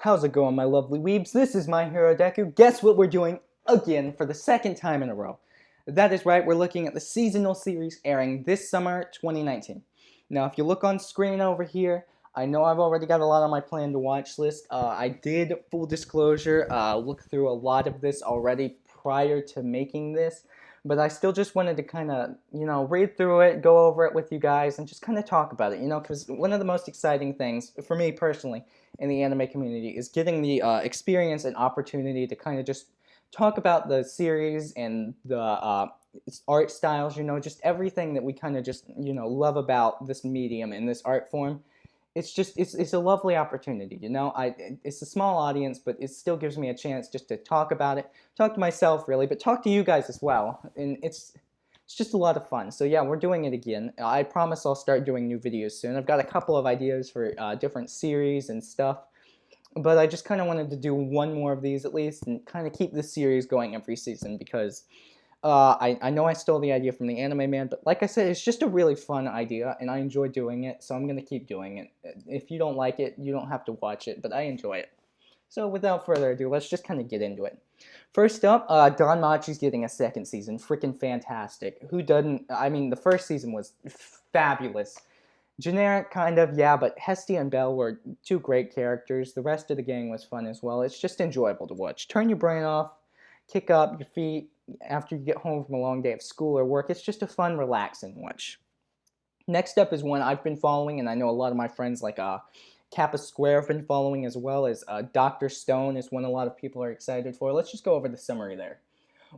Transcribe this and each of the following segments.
How's it going, my lovely weebs? This is MyHeroDeku. Guess what we're doing again for the second time in a row? That is right, we're looking at the seasonal series airing this summer 2019. Now, if you look on screen over here, I know I've already got a lot on my plan to watch list. I did, full disclosure, look through a lot of this already prior to making this, but I still just wanted to kind of, read through it, go over it with you guys, and just kind of talk about it, because one of the most exciting things, for me personally, in the anime community is getting the experience and opportunity to kind of just talk about the series and the art styles, just everything that we kind of just, love about this medium and this art form. It's a lovely opportunity, it's a small audience, but it still gives me a chance just to talk about it, talk to myself really, but talk to you guys as well, and it's just a lot of fun. So yeah, we're doing it again. I promise I'll start doing new videos soon. I've got a couple of ideas for different series and stuff, but I just kind of wanted to do one more of these at least and kind of keep this series going every season because I know I stole the idea from the Anime Man, but like I said, it's just a really fun idea, and I enjoy doing it, so I'm going to keep doing it. If you don't like it, you don't have to watch it, but I enjoy it. So without further ado, let's just kind of get into it. First up, Don Machi's getting a second season. Freaking fantastic. Who doesn't? I mean, the first season was fabulous. Generic, kind of, yeah, but Hestia and Belle were two great characters. The rest of the gang was fun as well. It's just enjoyable to watch. Turn your brain off, kick up your feet after you get home from a long day of school or work. It's just a fun, relaxing watch. Next up is one I've been following, and I know a lot of my friends like Kappa Square have been following, as well as Dr. Stone is one a lot of people are excited for. Let's just go over the summary there.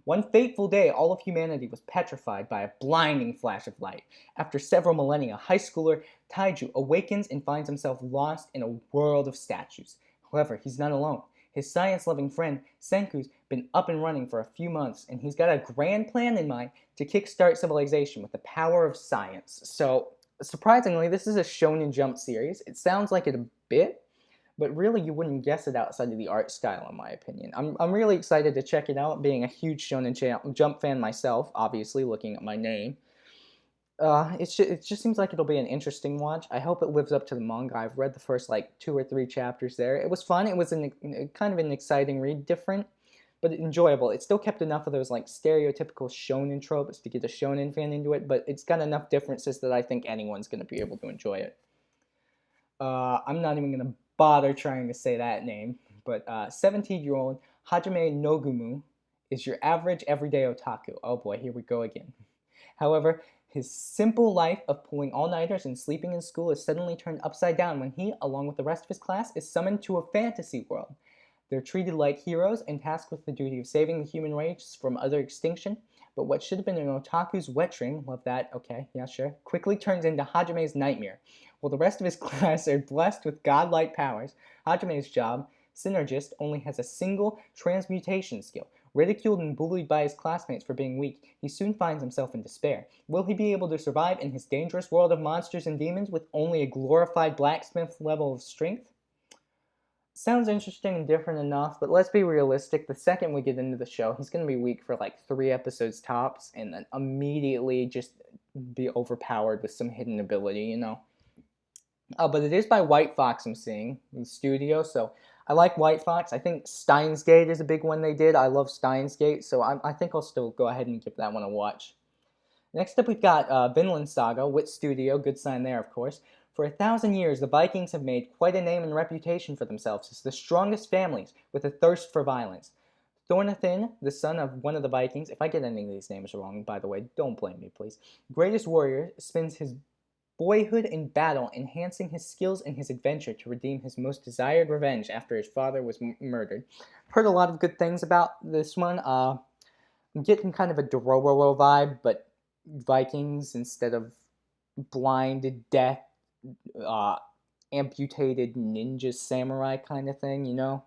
One fateful day, all of humanity was petrified by a blinding flash of light. After several millennia, high schooler Taiju awakens and finds himself lost in a world of statues. However, he's not alone. His science-loving friend, Senku's been up and running for a few months, and he's got a grand plan in mind to kickstart civilization with the power of science. So, surprisingly, this is a Shonen Jump series. It sounds like it a bit, but really you wouldn't guess it outside of the art style, in my opinion. I'm really excited to check it out, being a huge Shonen Jump fan myself, obviously, looking at my name. It just seems like it'll be an interesting watch. I hope it lives up to the manga. I've read the first, like, 2 or 3 chapters there. It was fun. It was kind of an exciting read, different, but enjoyable. It still kept enough of those, like, stereotypical shonen tropes to get a shonen fan into it, but it's got enough differences that I think anyone's going to be able to enjoy it. I'm not even going to bother trying to say that name, but 17-year-old Hajime Nogumu is your average everyday otaku. Oh boy, here we go again. However, his simple life of pulling all-nighters and sleeping in school is suddenly turned upside down when he, along with the rest of his class, is summoned to a fantasy world. They're treated like heroes and tasked with the duty of saving the human race from utter extinction, but what should have been an otaku's wet dream, love that, okay, yeah, sure, quickly turns into Hajime's nightmare. While the rest of his class are blessed with godlike powers, Hajime's job, synergist, only has a single transmutation skill. Ridiculed and bullied by his classmates for being weak, he soon finds himself in despair. Will he be able to survive in his dangerous world of monsters and demons with only a glorified blacksmith level of strength? Sounds interesting and different enough, but let's be realistic. The second we get into the show, he's going to be weak for like 3 episodes tops, and then immediately just be overpowered with some hidden ability, But it is by White Fox I'm seeing, the studio, so I like White Fox. I think Steins Gate is a big one they did. I love Steins Gate, so I think I'll still go ahead and give that one a watch. Next up, we've got Vinland Saga, Wit Studio, good sign there, of course. For 1,000 years, the Vikings have made quite a name and reputation for themselves as the strongest families with a thirst for violence. Thornathin, the son of one of the Vikings, if I get any of these names wrong, by the way, don't blame me, please, greatest warrior, spends his boyhood in battle, enhancing his skills in his adventure to redeem his most desired revenge after his father was murdered. Heard a lot of good things about this one. I'm getting kind of a Dororo vibe, but Vikings instead of blind death, amputated ninja samurai kind of thing,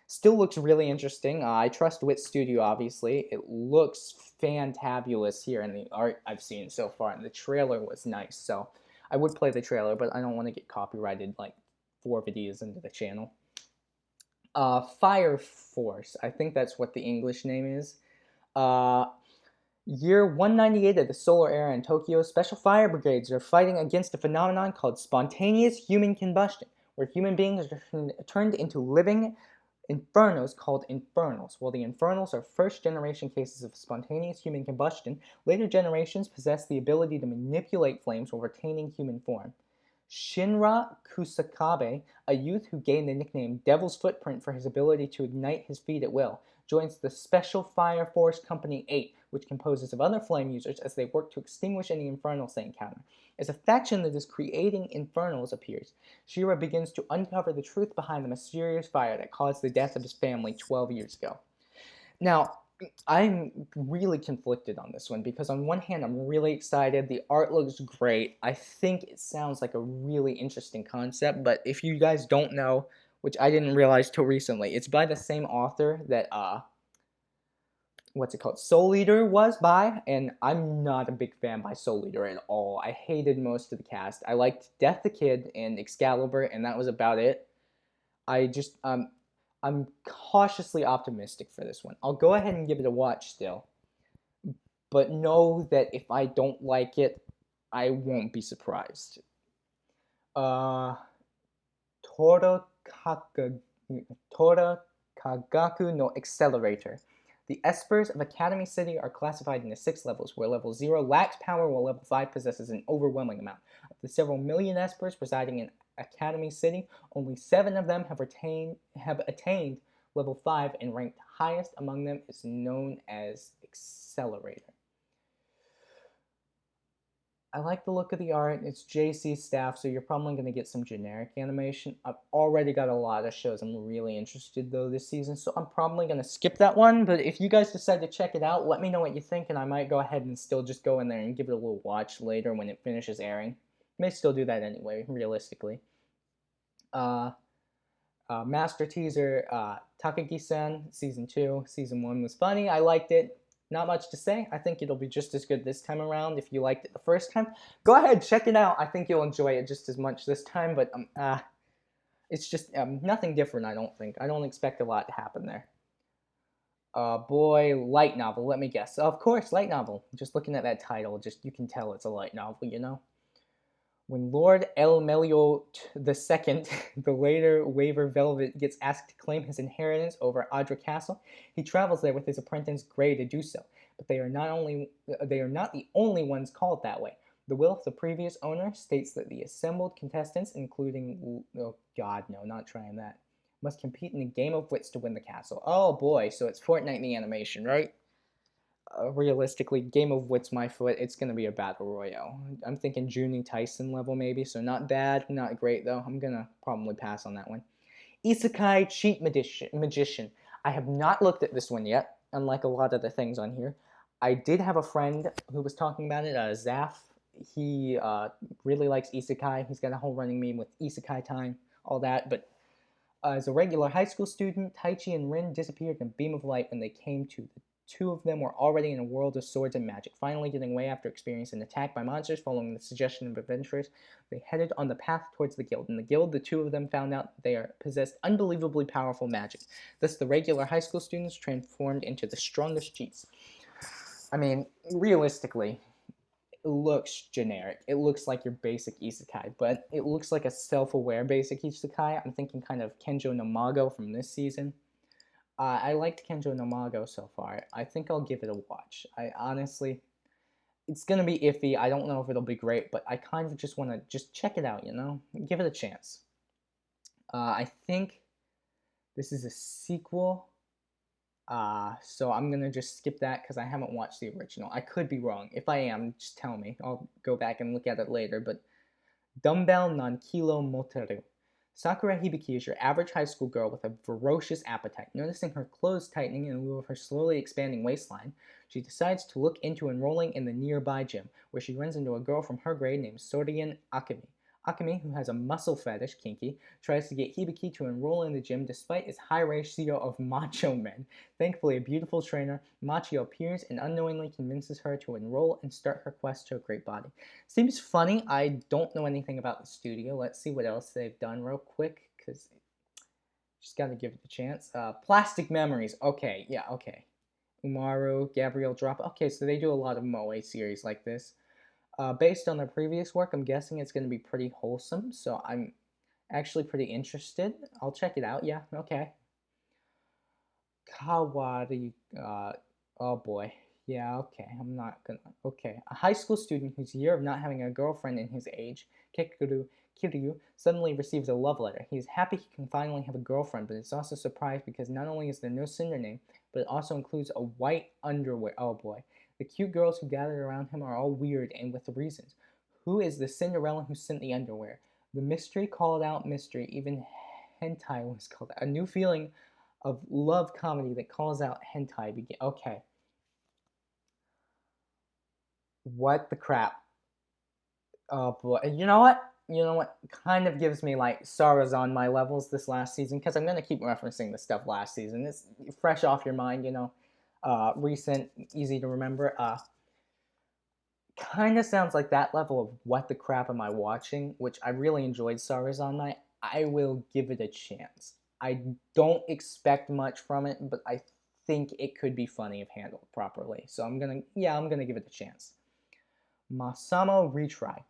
Still looks really interesting. I trust Wit Studio, obviously. It looks fantabulous here in the art I've seen so far, and the trailer was nice, so I would play the trailer, but I don't want to get copyrighted like 4 videos into the channel. Fire Force, I think that's what the English name is. Year 198 of the Solar Era in Tokyo, special fire brigades are fighting against a phenomenon called spontaneous human combustion, where human beings are turned into living infernos called infernals. While the infernals are first-generation cases of spontaneous human combustion, later generations possess the ability to manipulate flames while retaining human form. Shinra Kusakabe, a youth who gained the nickname Devil's Footprint for his ability to ignite his feet at will, joins the Special Fire Force Company 8, which composes of other flame users as they work to extinguish any infernals they encounter. As a faction that is creating infernals appears, Shira begins to uncover the truth behind the mysterious fire that caused the death of his family 12 years ago. Now, I'm really conflicted on this one because on one hand, I'm really excited. The art looks great. I think it sounds like a really interesting concept, but if you guys don't know, which I didn't realize till recently, it's by the same author that what's it called, Soul Eater was by, and I'm not a big fan by Soul Eater at all. I hated most of the cast. I liked Death the Kid and Excalibur, and that was about it. I'm cautiously optimistic for this one. I'll go ahead and give it a watch still, but know that if I don't like it, I won't be surprised. Tora Kagaku no Accelerator. The Espers of Academy City are classified into 6 levels, where level 0 lacks power while level 5 possesses an overwhelming amount. Of the several million Espers residing in Academy City, only 7 of them have attained level 5, and ranked highest among them is known as Accelerator. I like the look of the art. It's JC staff, so you're probably going to get some generic animation. I've already got a lot of shows I'm really interested though this season, so I'm probably going to skip that one. But if you guys decide to check it out, let me know what you think, and I might go ahead and still just go in there and give it a little watch later when it finishes airing. May still do that anyway, realistically. Master teaser, Takagi-san, Season 2. Season 1 was funny. I liked it. Not much to say. I think it'll be just as good this time around. If you liked it the first time, go ahead, check it out. I think you'll enjoy it just as much this time, but it's just nothing different, I don't think. I don't expect a lot to happen there. Boy, light novel, let me guess. Of course, light novel. Just looking at that title, just you can tell it's a light novel, you know? When Lord Elmelio II, the later Waver Velvet, gets asked to claim his inheritance over Adra Castle, he travels there with his apprentice Gray to do so. But they are not the only ones called that way. The will of the previous owner states that the assembled contestants, including, oh god, no, not trying that, must compete in a game of wits to win the castle. Oh boy, so it's Fortnite in the animation, right? Realistically, Game of Wits my foot, it's going to be a battle royale. I'm thinking Junie Tyson level maybe, so not bad, not great though. I'm going to probably pass on that one. Isekai Cheat Magician. I have not looked at this one yet, unlike a lot of the things on here. I did have a friend who was talking about it, Zaf. He really likes Isekai. He's got a whole running meme with Isekai time, all that, but as a regular high school student, Taichi and Rin disappeared in a beam of light when they came to. The two of them were already in a world of swords and magic, finally getting away after experiencing an attack by monsters. Following the suggestion of adventurers, they headed on the path towards the guild. In the guild, the two of them found out they possessed unbelievably powerful magic. Thus, the regular high school students transformed into the strongest cheats. I mean, realistically, it looks generic. It looks like your basic isekai, but it looks like a self-aware basic isekai. I'm thinking kind of Kenjo no Mago from this season. I liked Kenjo no Mago so far. I think I'll give it a watch. I honestly, it's gonna be iffy. I don't know if it'll be great, but I kind of just want to just check it out, you know? Give it a chance. I think this is a sequel. So I'm gonna just skip that because I haven't watched the original. I could be wrong. If I am, just tell me. I'll go back and look at it later. But Dumbbell non Kilo Moteru. Sakura Hibiki is your average high school girl with a ferocious appetite. Noticing her clothes tightening in lieu of her slowly expanding waistline, she decides to look into enrolling in the nearby gym, where she runs into a girl from her grade named Sorian Akemi. Akemi, who has a muscle fetish, kinky, tries to get Hibiki to enroll in the gym despite its high ratio of macho men. Thankfully, a beautiful trainer, Machio, appears and unknowingly convinces her to enroll and start her quest to a great body. Seems funny. I don't know anything about the studio. Let's see what else they've done real quick, because just got to give it a chance. Plastic Memories. Okay, yeah, okay. Umaru, Gabriel Drop. Okay, so they do a lot of moe series like this. Based on their previous work, I'm guessing it's going to be pretty wholesome, so I'm Actually pretty interested. I'll check it out. Yeah, okay. Kawari, oh boy. Yeah, okay. I'm not gonna. Okay. A high school student whose year of not having a girlfriend in his age, Kiryu, suddenly receives a love letter. He is happy he can finally have a girlfriend, but is also surprised because not only is there no cinder name, but it also includes a white underwear. Oh boy. The cute girls who gathered around him are all weird and with reasons. Who is the Cinderella who sent the underwear? The mystery called out mystery. Even hentai was called out. A new feeling of love comedy that calls out hentai begin. Okay. What the crap? Oh boy. You know what? You know what? Kind of gives me like sorrows on my levels this last season because I'm gonna keep referencing the stuff last season. It's fresh off your mind, you know. Recent, easy to remember. Kind of sounds like that level of what the crap am I watching, which I really enjoyed Sarazan Night. I will give it a chance. I don't expect much from it, but I think it could be funny if handled properly. So I'm gonna give it a chance. Masamo Retry.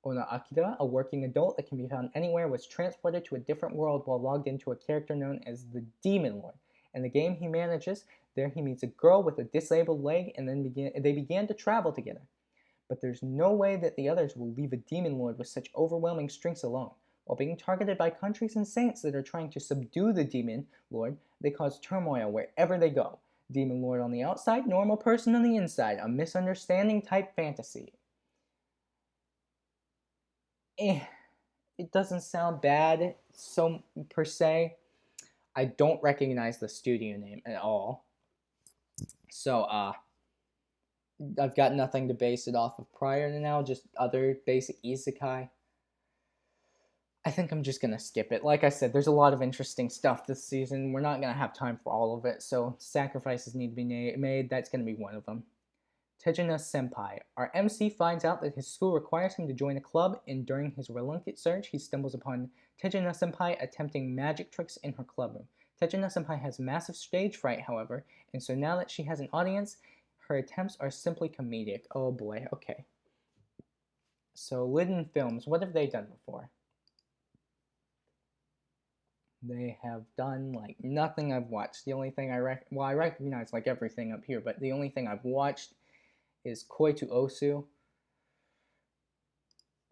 Ona Akira, a working adult that can be found anywhere, was transported to a different world while logged into a character known as the Demon Lord. In the game he manages, there he meets a girl with a disabled leg, and then they began to travel together. But there's no way that the others will leave a demon lord with such overwhelming strengths alone. While being targeted by countries and saints that are trying to subdue the demon lord, they cause turmoil wherever they go. Demon lord on the outside, normal person on the inside, a misunderstanding type fantasy. It doesn't sound bad so per se. I don't recognize the studio name at all. So I've got nothing to base it off of prior to now, just other basic isekai. I think I'm just gonna skip it. Like I said, there's a lot of interesting stuff this season. We're not gonna have time for all of it, so sacrifices need to be made. That's gonna be one of them. Tejuna Senpai. Our MC finds out that his school requires him to join a club, and during his reluctant search, he stumbles upon Tejuna Senpai attempting magic tricks in her clubroom. Tejuna Senpai has massive stage fright, however, and so now that she has an audience, her attempts are simply comedic. Oh boy, okay. So, Liden Films, what have they done before? They have done like nothing I've watched. The only thing I recognize like everything up here, but the only thing I've watched is Koi to Osu.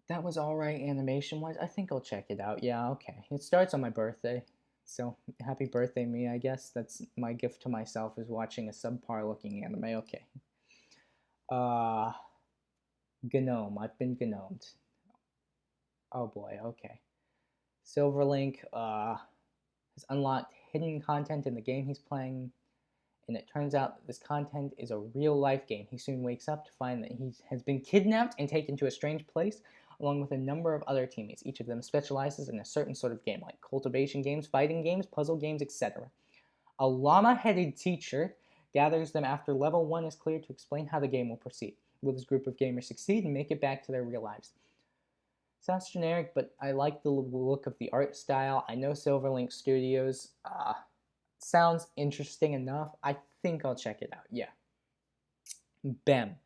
That was alright animation-wise. I think I'll check it out. Yeah, okay. It starts on my birthday. So, happy birthday me, I guess. That's my gift to myself, is watching a subpar-looking anime. Okay. Gnome. I've been gnomed. Oh boy, okay. Silverlink has unlocked hidden content in the game he's playing, and it turns out that this content is a real-life game. He soon wakes up to find that he has been kidnapped and taken to a strange place, along with a number of other teammates. Each of them specializes in a certain sort of game, like cultivation games, fighting games, puzzle games, etc. A llama-headed teacher gathers them after level 1 is cleared to explain how the game will proceed. Will this group of gamers succeed and make it back to their real lives? Sounds generic, but I like the look of the art style. I know Silverlink Studios. Sounds interesting enough. I think I'll check it out. Yeah. Bem.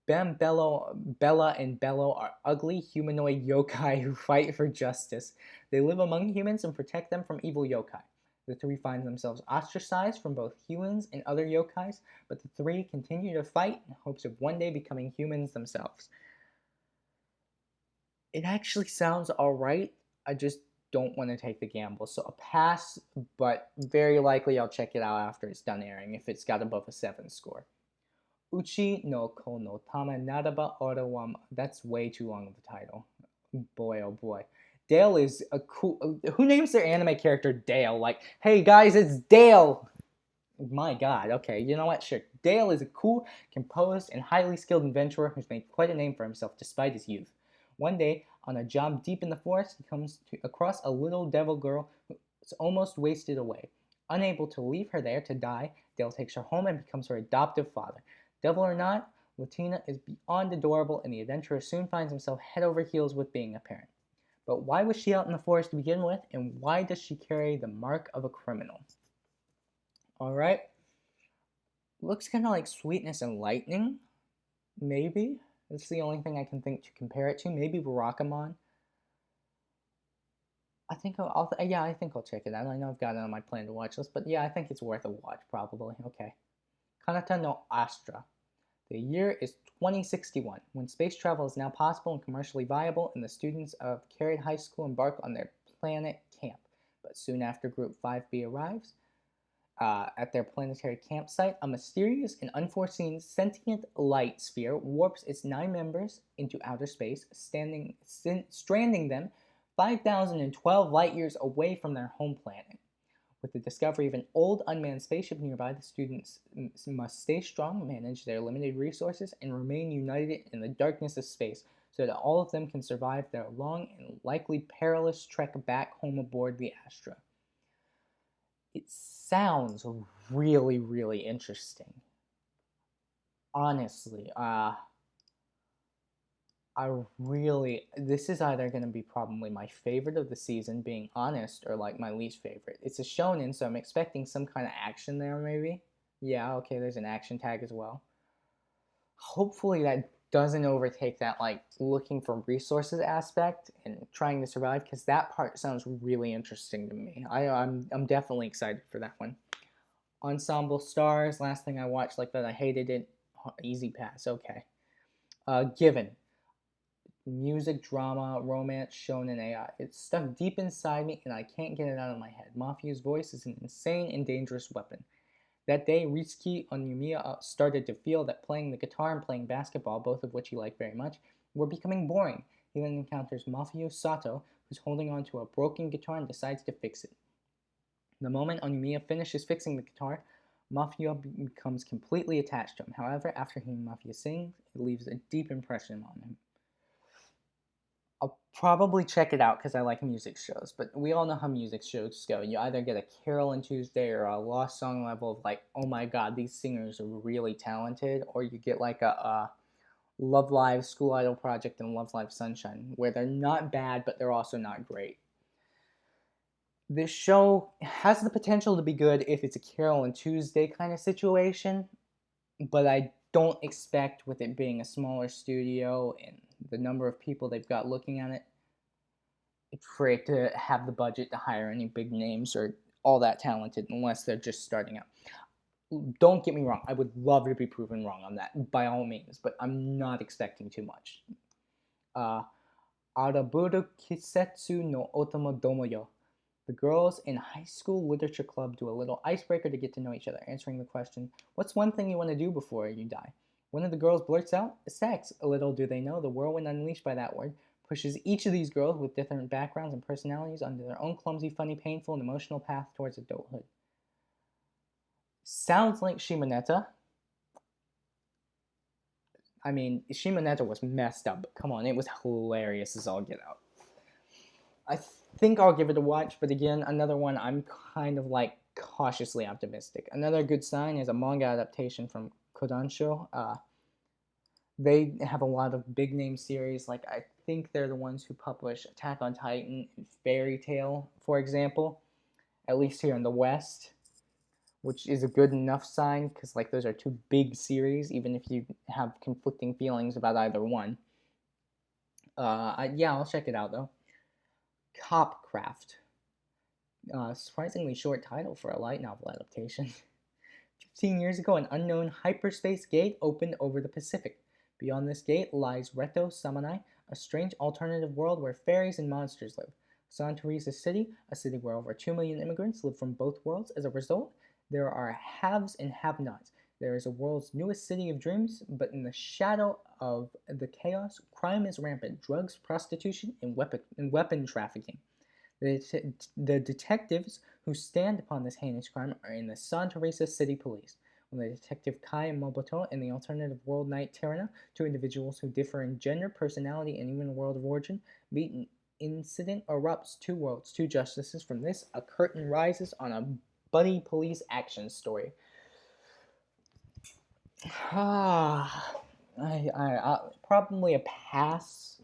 Bella, and Bello are ugly humanoid yokai who fight for justice. They live among humans and protect them from evil yokai. The three find themselves ostracized from both humans and other yokais, but the three continue to fight in hopes of one day becoming humans themselves. It actually sounds alright. I just don't want to take the gamble. So a pass, but very likely I'll check it out after it's done airing if it's got above a 7 score. Uchi no ko no tama naraba orawama. That's way too long of a title. Boy, oh boy. Dale is a cool... Who names their anime character Dale? Like, hey guys, it's Dale! My god, okay, you know what? Sure. Dale is a cool, composed, and highly skilled adventurer who's made quite a name for himself despite his youth. One day, on a job deep in the forest, he comes across a little devil girl who's almost wasted away. Unable to leave her there to die, Dale takes her home and becomes her adoptive father. Devil or not, Latina is beyond adorable, and the adventurer soon finds himself head over heels with being a parent. But why was she out in the forest to begin with, and why does she carry the mark of a criminal? Alright. Looks kind of like Sweetness and Lightning. Maybe. That's the only thing I can think to compare it to. Maybe Barakamon. I think yeah, I think I'll check it out. I know I've got it on my plan to watch list, but yeah, I think it's worth a watch probably. Okay. Kanata no Astra. The year is 2061, when space travel is now possible and commercially viable, and the students of Carrot High School embark on their planet camp. But soon after Group 5B arrives, at their planetary campsite, a mysterious and unforeseen sentient light sphere warps its 9 members into outer space, stranding them 5,012 light years away from their home planet. With the discovery of an old unmanned spaceship nearby, the students must stay strong, manage their limited resources, and remain united in the darkness of space so that all of them can survive their long and likely perilous trek back home aboard the Astra. It sounds really, really interesting. Honestly, this is either going to be probably my favorite of the season, being honest, or like my least favorite. It's a shonen, so I'm expecting some kind of action there, maybe. Yeah, okay, there's an action tag as well. Hopefully that doesn't overtake that like looking for resources aspect and trying to survive, because that part sounds really interesting to me. I'm definitely excited for that one. Ensemble Stars, last thing I watched like that, I hated it. Easy pass, okay. Given. Music, drama, romance, shonen AI. It's stuck deep inside me and I can't get it out of my head. Mafia's voice is an insane and dangerous weapon. That day, Ritsuki Onyumiya started to feel that playing the guitar and playing basketball, both of which he liked very much, were becoming boring. He then encounters Mafio Sato, who's holding onto a broken guitar and decides to fix it. The moment Onyumiya finishes fixing the guitar, Mafia becomes completely attached to him. However, after hearing Mafia sing, it leaves a deep impression on him. I'll probably check it out because I like music shows, but we all know how music shows go. You either get a Carol and Tuesday or a Lost Song level of like, oh my god, these singers are really talented, or you get like a Love Live School Idol Project and Love Live Sunshine, where they're not bad, but they're also not great. This show has the potential to be good if it's a Carol and Tuesday kind of situation, but I don't expect, with it being a smaller studio and the number of people they've got looking at it, for it to have the budget to hire any big names or all that talented unless they're just starting out. Don't get me wrong, I would love to be proven wrong on that, by all means, but I'm not expecting too much. Araburu Kisetsu no Otomo Domoyo. The girls in high school literature club do a little icebreaker to get to know each other, answering the question, what's one thing you want to do before you die? One of the girls blurts out, sex. Little do they know, the whirlwind unleashed by that word pushes each of these girls with different backgrounds and personalities onto their own clumsy, funny, painful, and emotional path towards adulthood. Sounds like Shimoneta. I mean, Shimoneta was messed up, but come on, it was hilarious as all get out. I think I'll give it a watch, but again, another one I'm kind of like cautiously optimistic. Another good sign is a manga adaptation from Kodansho. They have a lot of big name series, like I think they're the ones who publish Attack on Titan and Fairy Tail, for example, at least here in the West, which is a good enough sign because like those are two big series, even if you have conflicting feelings about either one. Yeah, I'll check it out though. Copcraft. Surprisingly short title for a light novel adaptation. 15 years ago, an unknown hyperspace gate opened over the Pacific. Beyond this gate lies Reto Samanai, a strange alternative world where fairies and monsters live. San Teresa City, a city where over 2 million immigrants live from both worlds. As a result, there are haves and have-nots. There is a world's newest city of dreams, but in the shadow of the chaos, crime is rampant: drugs, prostitution, and weapon trafficking. The detectives who stand upon this heinous crime are in the San Teresa City Police. When the detective Kai Moboto and the alternative world knight Tirana, two individuals who differ in gender, personality, and even world of origin, meet, an incident erupts. Two worlds, two justices. From this, a curtain rises on a buddy police action story. Probably a pass.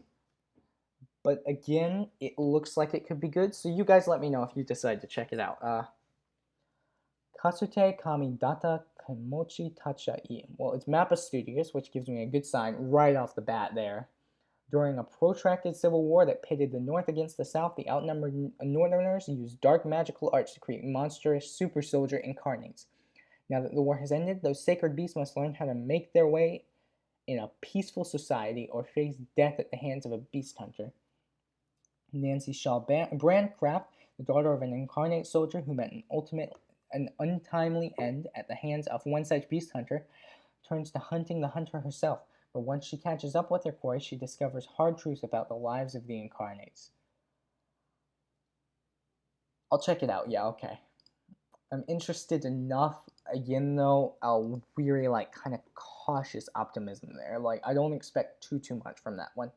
But again, it looks like it could be good, so you guys let me know if you decide to check it out. Kasute Kami Data Kimochi Tachai. Well, it's Mappa Studios, which gives me a good sign right off the bat there. During a protracted civil war that pitted the North against the South, the outnumbered Northerners used dark magical arts to create monstrous super soldier incarnates. Now that the war has ended, those sacred beasts must learn how to make their way in a peaceful society or face death at the hands of a beast hunter. Nancy Shaw Brandcraft, the daughter of an incarnate soldier who met an untimely end at the hands of one such beast hunter, turns to hunting the hunter herself. But once she catches up with her quarry, she discovers hard truths about the lives of the incarnates. I'll check it out. Yeah, okay. I'm interested enough. Again, though, a weary, kind of cautious optimism there. I don't expect too much from that one.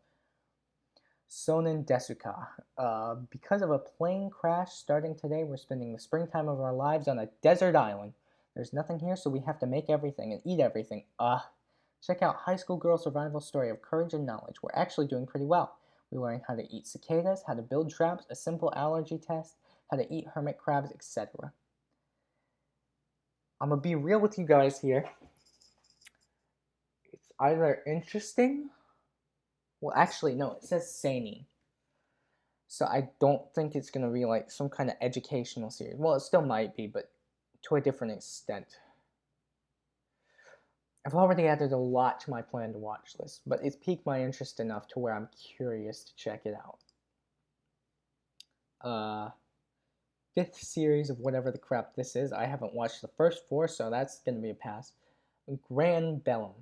Sonen Desuka. Because of a plane crash starting today, we're spending the springtime of our lives on a desert island. There's nothing here, so we have to make everything and eat everything. Check out High School Girl Survival Story of Courage and Knowledge. We're actually doing pretty well. We learn how to eat cicadas, how to build traps, a simple allergy test, how to eat hermit crabs, etc. I'm going to be real with you guys here. It's either interesting. Well, actually, no, it says seinen. So I don't think it's going to be some kind of educational series. Well, it still might be, but to a different extent. I've already added a lot to my plan to watch list, but it's piqued my interest enough to where I'm curious to check it out. Fifth series of whatever the crap this is. I haven't watched the first 4, so that's going to be a pass. Gran Bellum.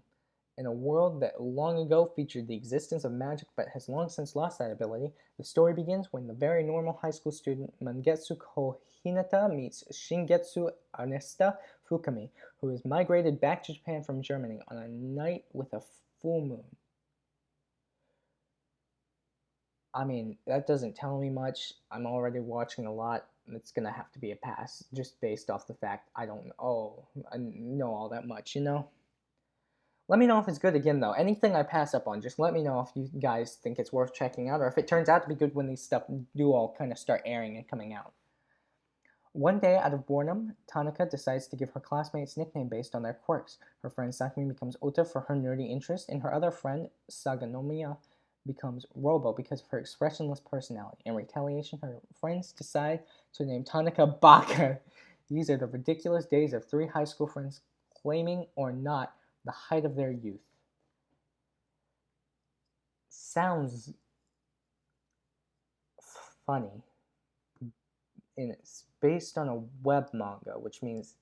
In a world that long ago featured the existence of magic but has long since lost that ability, the story begins when the very normal high school student Mangetsu Ko Hinata meets Shingetsu Anesta Fukami, who has migrated back to Japan from Germany on a night with a full moon. I mean, that doesn't tell me much. I'm already watching a lot. It's going to have to be a pass, just based off the fact I don't know all that much, Let me know if it's good again, though. Anything I pass up on, just let me know if you guys think it's worth checking out, or if it turns out to be good when these stuff do all kind of start airing and coming out. One day, out of boredom, Tanaka decides to give her classmates a nickname based on their quirks. Her friend Sakumi becomes Ota for her nerdy interest, and her other friend, Saganomiya, becomes Robo because of her expressionless personality. In retaliation, her friends decide to name Tanaka Baka. These are the ridiculous days of 3 high school friends claiming or not the height of their youth. Sounds funny. And it's based on a web manga, which means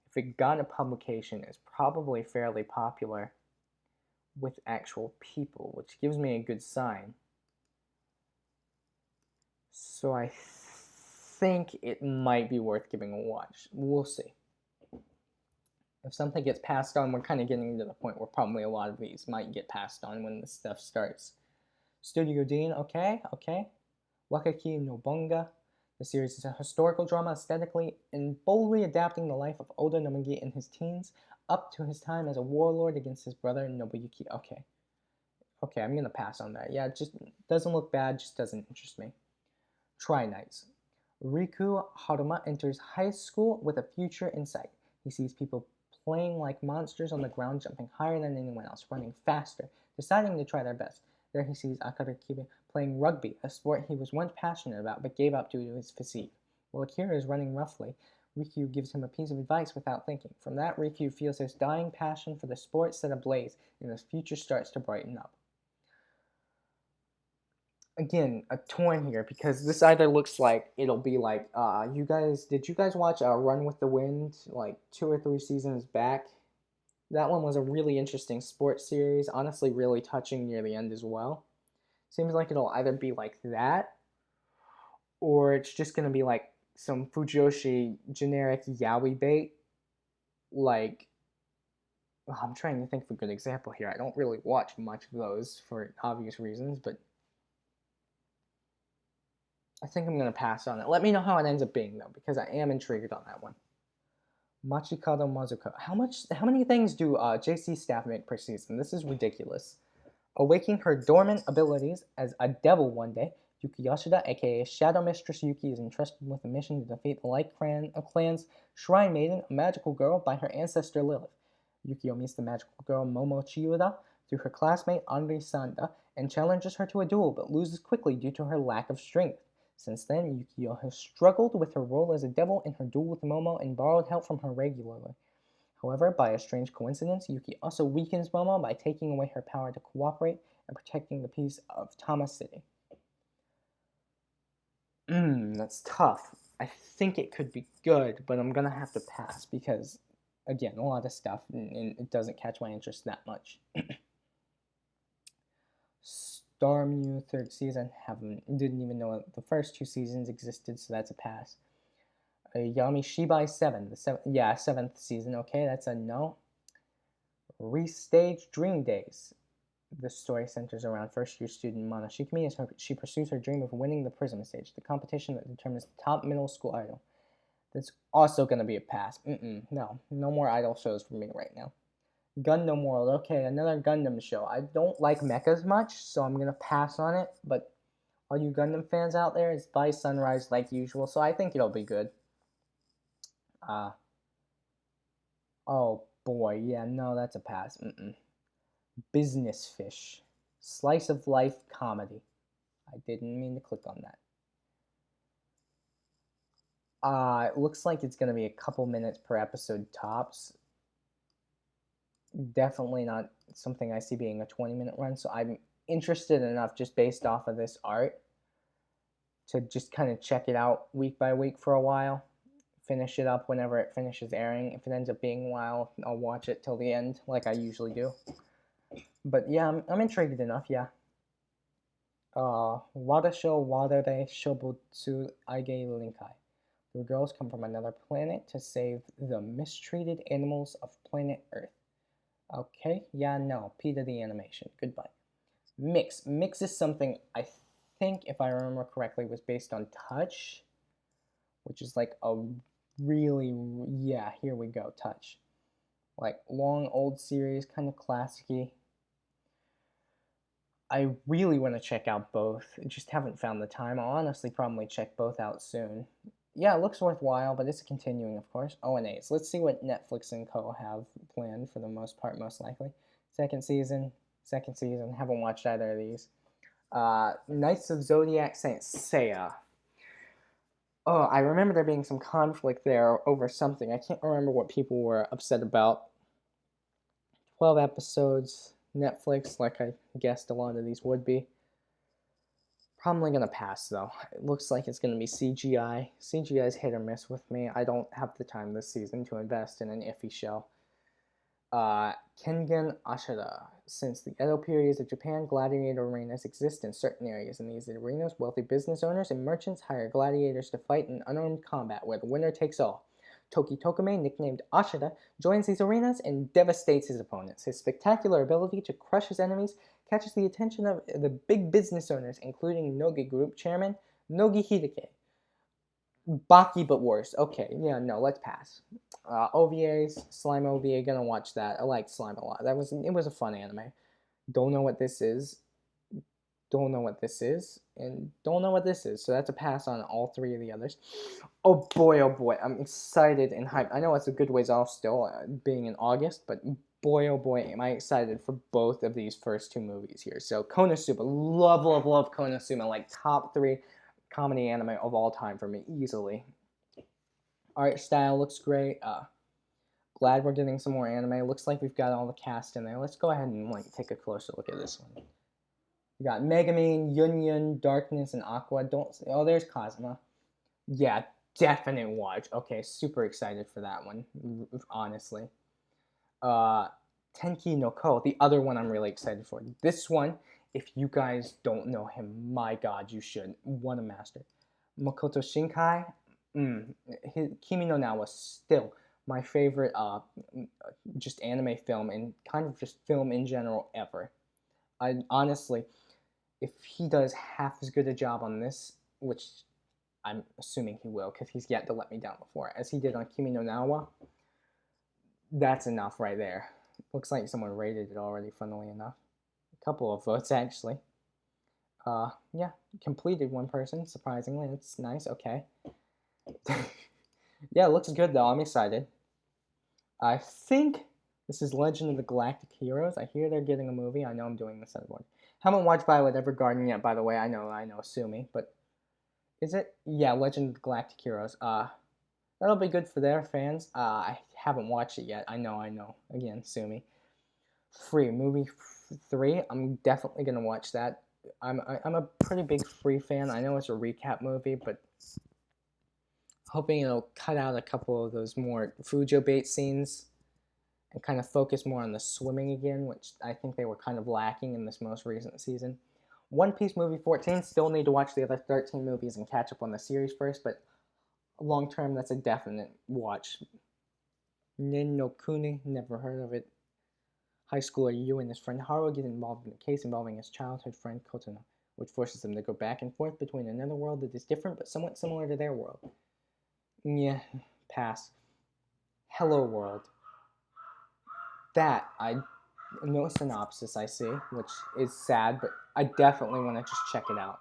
if it got a publication, it's probably fairly popular with actual people, which gives me a good sign. So I think it might be worth giving a watch. We'll see. If something gets passed on, we're kind of getting to the point where probably a lot of these might get passed on when this stuff starts. Studio Dean, okay. Wakaki no Bonga. The series is a historical drama aesthetically and boldly adapting the life of Oda Nobugi in his teens up to his time as a warlord against his brother Nobuyuki. Okay, I'm going to pass on that. Yeah, it just doesn't look bad, just doesn't interest me. Try Nights. Riku Haruma enters high school with a future in sight. He sees people playing like monsters on the ground, jumping higher than anyone else, running faster, deciding to try their best. There he sees Akira Kibe playing rugby, a sport he was once passionate about but gave up due to his physique. While Akira is running roughly, Riku gives him a piece of advice without thinking. From that, Riku feels his dying passion for the sport set ablaze, and his future starts to brighten up. Again, a torn here, because this either looks like it'll be like, did you guys watch Run with the Wind, 2 or 3 seasons back? That one was a really interesting sports series, honestly really touching near the end as well. Seems like it'll either be like that, or it's just going to be like some Fujoshi generic yaoi bait. I'm trying to think of a good example here. I don't really watch much of those for obvious reasons, but I think I'm going to pass on it. Let me know how it ends up being, though, because I am intrigued on that one. Machikado Mazuka. How many things do JC staff make per season? This is ridiculous. Awaking her dormant abilities as a devil one day, Yuki Yoshida, aka Shadow Mistress Yuki, is entrusted with a mission to defeat the Light Clan's Shrine Maiden, a magical girl, by her ancestor Lilith. Yukio meets the magical girl Momo Chiyoda to her classmate Anri Sanda and challenges her to a duel but loses quickly due to her lack of strength. Since then, Yukio has struggled with her role as a devil in her duel with Momo and borrowed help from her regularly. However, by a strange coincidence, Yuki also weakens Momo by taking away her power to cooperate and protecting the peace of Tama City. That's tough. I think it could be good, but I'm gonna have to pass because, again, a lot of stuff and it doesn't catch my interest that much. Star Mew third season, didn't even know the first 2 seasons existed, so that's a pass. Yami Shibai 7, the 7th season. Okay, that's a no. Restage Dream Days. The story centers around first-year student Mana Shikimi as she pursues her dream of winning the Prism Stage, the competition that determines the top middle school idol. That's also going to be a pass. No more idol shows for me right now. Gundam World. Okay, another Gundam show. I don't like mechas much, so I'm going to pass on it, but all you Gundam fans out there, it's by Sunrise like usual, so I think it'll be good. Oh boy, yeah, no, that's a pass. Business Fish. Slice of life comedy. I didn't mean to click on that. It looks like it's going to be a couple minutes per episode tops. Definitely not something I see being a 20-minute run, so I'm interested enough just based off of this art to just kind of check it out week by week for a while. Finish it up whenever it finishes airing. If it ends up being a while, I'll watch it till the end like I usually do. But yeah, I'm intrigued enough, yeah. Wadasho Wadare Shobutsu Aige Linkai. The girls come from another planet to save the mistreated animals of planet Earth. Okay, yeah, no. P to the animation. Goodbye. Mix. Mix is something I think, if I remember correctly, was based on Touch, which is like a really, yeah, here we go, Touch. Like long old series, kind of classic-y. I really want to check out both. I just haven't found the time. I'll honestly probably check both out soon. Yeah, it looks worthwhile, but it's continuing, of course. O&As. Let's see what Netflix and co. have planned for the most part, most likely. Second season. Haven't watched either of these. Knights of Zodiac Saint Seiya. Oh, I remember there being some conflict there over something. I can't remember what people were upset about. 12 episodes. Netflix, like I guessed a lot of these would be. Probably going to pass, though. It looks like it's going to be CGI. CGI is hit or miss with me. I don't have the time this season to invest in an iffy show. Kengen Ashura. Since the Edo periods of Japan, gladiator arenas exist in certain areas. In these arenas, wealthy business owners and merchants hire gladiators to fight in unarmed combat where the winner takes all. Toki Tokame, nicknamed Ashura, joins these arenas and devastates his opponents. His spectacular ability to crush his enemies catches the attention of the big business owners, including Nogi Group chairman Nogi Hideki. Baki, but worse. Okay, yeah, no, let's pass. OVAs, Slime OVA, gonna watch that. I like Slime a lot. It was a fun anime. Don't know what this is. Don't know what this is, and don't know what this is. So that's a pass on all 3 of the others. Oh boy, I'm excited and hyped. I know it's a good ways off still, being in August, but boy, oh boy, am I excited for both of these first 2 movies here. So Konosuba, love Konosuba, like top 3 comedy anime of all time for me, easily. Art style looks great. Glad we're getting some more anime. Looks like we've got all the cast in there. Let's go ahead and take a closer look at this one. We got Megumin, Yun, Darkness, and Aqua. Oh, there's Cosma. Yeah, definite watch. Okay, super excited for that one, honestly. Tenki no Ko, the other one I'm really excited for. This one, if you guys don't know him, my god, you should. What a master. Makoto Shinkai, Kimi no Na was still my favorite just anime film and kind of just film in general ever. I honestly, if he does half as good a job on this, which I'm assuming he will because he's yet to let me down before, as he did on Kimi no Na, that's enough right there. Looks like someone rated it already, funnily enough. A couple of votes, actually. Yeah, completed one person, surprisingly. That's nice, okay. Yeah, it looks good, though. I'm excited. I think This is Legend of the Galactic Heroes. I hear they're getting a movie. I know I'm doing this out. Haven't watched Violet Evergarden yet, by the way. I know, sue me. But is it? Yeah, Legend of the Galactic Heroes. That'll be good for their fans. I haven't watched it yet. I know. Again, sue me. Free movie 3. I'm definitely gonna watch that. I'm a pretty big Free fan. I know it's a recap movie, but hoping it'll cut out a couple of those more Fujo bait scenes and kind of focus more on the swimming again, which I think they were kind of lacking in this most recent season. One Piece movie 14. Still need to watch the other 13 movies and catch up on the series first, but long term, that's a definite watch. Nin no Kuni, never heard of it. High schooler Yu and his friend Haru get involved in a case involving his childhood friend Kotono, which forces them to go back and forth between another world that is different but somewhat similar to their world. Yeah, pass. Hello World. That, no synopsis I see, which is sad, but I definitely want to just check it out.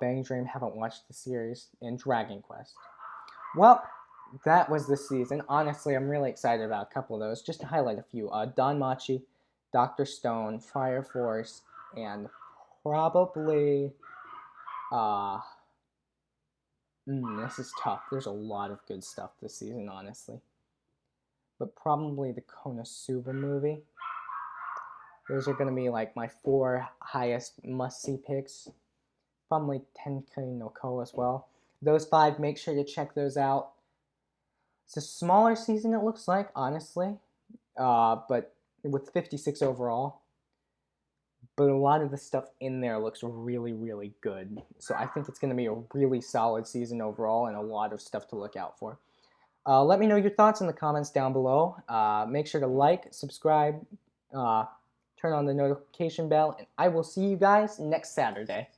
Bang Dream, haven't watched the series, and Dragon Quest. Well, that was the season. Honestly, I'm really excited about a couple of those. Just to highlight a few. Don Machi, Dr. Stone, Fire Force, and probably... this is tough. There's a lot of good stuff this season, honestly. But probably the Konosuba movie. Those are going to be like my 4 highest must-see picks. Probably Tenkei no Ko as well. Those 5, make sure to check those out. It's a smaller season, it looks like, honestly. But with 56 overall. But a lot of the stuff in there looks really, really good. So I think it's going to be a really solid season overall and a lot of stuff to look out for. Let me know your thoughts in the comments down below. Make sure to like, subscribe, turn on the notification bell, and I will see you guys next Saturday.